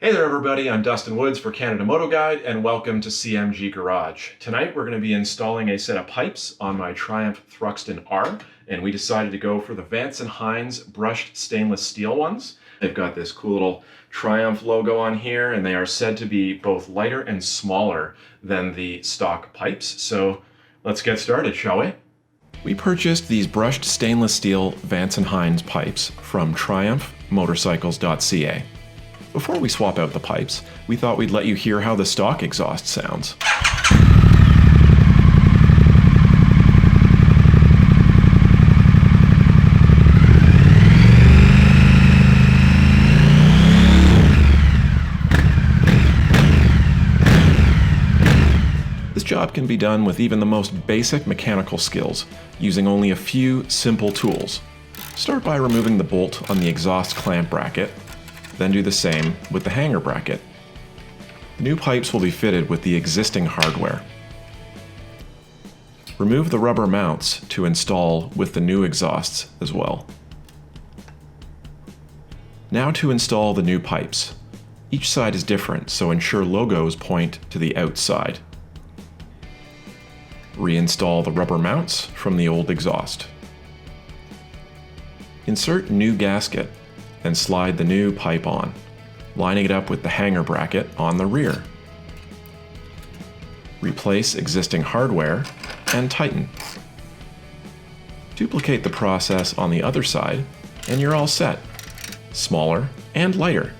Hey there everybody, I'm Dustin Woods for Canada Moto Guide and welcome to CMG Garage. Tonight we're going to be installing a set of pipes on my Triumph Thruxton R, and we decided to go for the Vance Hines brushed stainless steel ones. They've got this cool little Triumph logo on here, and they are said to be both lighter and smaller than the stock pipes. So let's get started, shall we? We purchased these brushed stainless steel Vance Hines pipes from triumphmotorcycles.ca. Before we swap out the pipes, we thought we'd let you hear how the stock exhaust sounds. This job can be done with even the most basic mechanical skills, using only a few simple tools. Start by removing the bolt on the exhaust clamp bracket, then do the same with the hanger bracket. The new pipes will be fitted with the existing hardware. Remove the rubber mounts to install with the new exhausts as well. Now to install the new pipes. Each side is different, so ensure logos point to the outside. Reinstall the rubber mounts from the old exhaust. Insert new gasket and slide the new pipe on, lining it up with the hanger bracket on the rear. Replace existing hardware and tighten. Duplicate the process on the other side and you're all set. Smaller and lighter.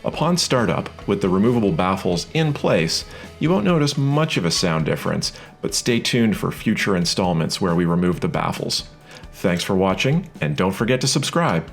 Upon startup, with the removable baffles in place, you won't notice much of a sound difference, but stay tuned for future installments where we remove the baffles. Thanks for watching, and don't forget to subscribe.